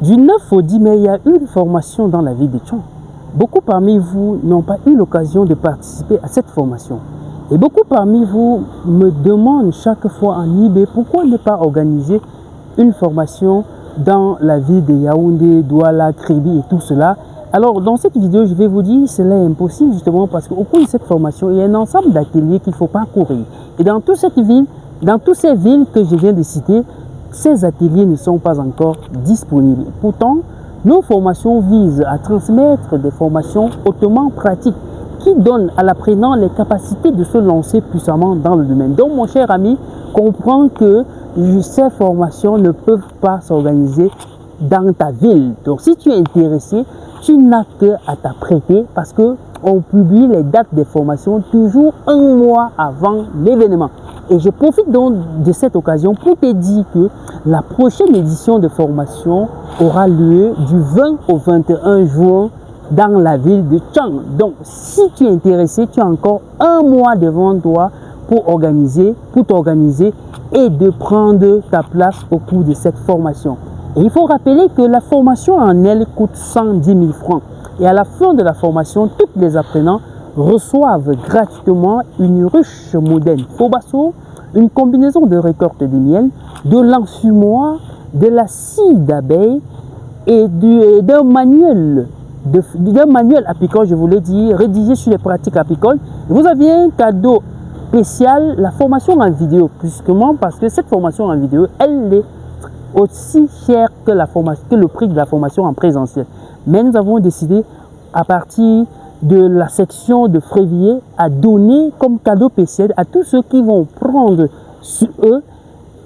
Du 9 au 10 mai, il y a eu une formation dans la ville de Tchang. Beaucoup parmi vous n'ont pas eu l'occasion de participer à cette formation. Et beaucoup parmi vous me demandent chaque fois en IB pourquoi ne pas organiser une formation dans la ville de Yaoundé, Douala, Kribi et tout cela. Alors dans cette vidéo, je vais vous dire que cela est impossible justement parce qu'au cours de cette formation, il y a un ensemble d'ateliers qu'il faut parcourir. Et dans toutes ces villes que je viens de citer, ces ateliers ne sont pas encore disponibles. Pourtant, nos formations visent à transmettre des formations hautement pratiques qui donnent à l'apprenant les capacités de se lancer puissamment dans le domaine. Donc, mon cher ami, comprends que ces formations ne peuvent pas s'organiser dans ta ville. Donc, si tu es intéressé, tu n'as qu'à t'apprêter parce qu'on publie les dates des formations toujours un mois avant l'événement. Et je profite donc de cette occasion pour te dire que la prochaine édition de formation aura lieu du 20 au 21 juin dans la ville de Tchang. Donc, si tu es intéressé, tu as encore un mois devant toi pour t'organiser et de prendre ta place au cours de cette formation. Et il faut rappeler que la formation en elle coûte 110 000 francs. Et à la fin de la formation, tous les apprenants reçoivent gratuitement une ruche moderne Fobasso, une combinaison de récolte de miel, de l'enfumoir, de la scie d'abeille et d'un manuel apicole, je voulais dire, rédigé sur les pratiques apicoles. Vous avez un cadeau spécial, la formation en vidéo, parce que cette formation en vidéo, elle est aussi chère que le prix de la formation en présentiel. Mais nous avons décidé, à partir de la section de Frévier, à donner comme cadeau spécial à tous ceux qui vont prendre sur eux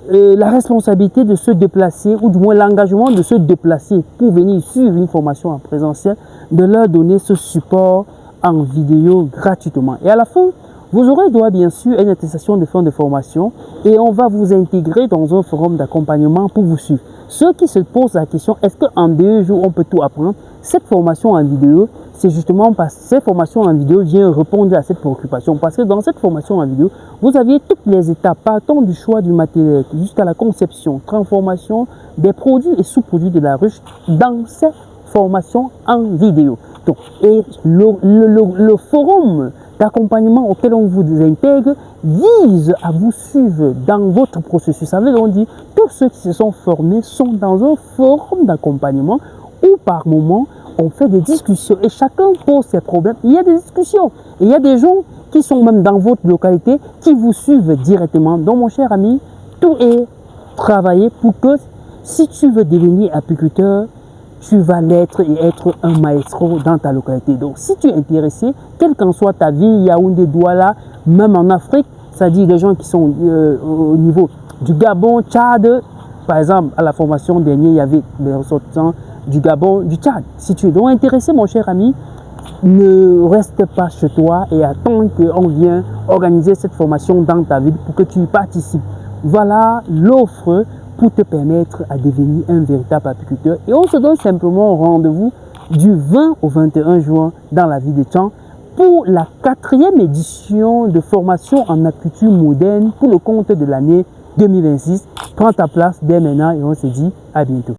la responsabilité de se déplacer, ou du moins l'engagement de se déplacer pour venir suivre une formation en présentiel, de leur donner ce support en vidéo gratuitement. Et à la fin, vous aurez droit bien sûr à une attestation de fin de formation et on va vous intégrer dans un forum d'accompagnement pour vous suivre. Ceux qui se posent la question, est-ce qu'en 2 jours on peut tout apprendre? Cette formation en vidéo, c'est justement parce que cette formation en vidéo vient répondre à cette préoccupation. Parce que dans cette formation en vidéo, vous aviez toutes les étapes, partant du choix du matériel jusqu'à la conception, transformation des produits et sous-produits de la ruche dans cette formation en vidéo. Donc, et le forum d'accompagnement auquel on vous intègre vise à vous suivre dans votre processus. Ça veut donc dire tous ceux qui se sont formés sont dans un forum d'accompagnement où par moment on fait des discussions et chacun pose ses problèmes. Il y a des discussions et il y a des gens qui sont même dans votre localité qui vous suivent directement. Donc mon cher ami, tout est travaillé pour que si tu veux devenir apiculteur, tu vas l'être et être un maestro dans ta localité. Donc, si tu es intéressé, quelle qu'en soit ta ville, Yaoundé, Douala, même en Afrique, c'est-à-dire les gens qui sont au niveau du Gabon, Tchad, par exemple, à la formation dernière, il y avait des ressortissants du Gabon, du Tchad. Si tu es donc intéressé, mon cher ami, ne reste pas chez toi et attends qu'on vienne organiser cette formation dans ta ville pour que tu y participes. Voilà l'offre pour te permettre à devenir un véritable apiculteur. Et on se donne simplement rendez-vous du 20 au 21 juin dans la ville de Tchang pour la 4e édition de formation en apiculture moderne pour le compte de l'année 2026. Prends ta place dès maintenant et on se dit à bientôt.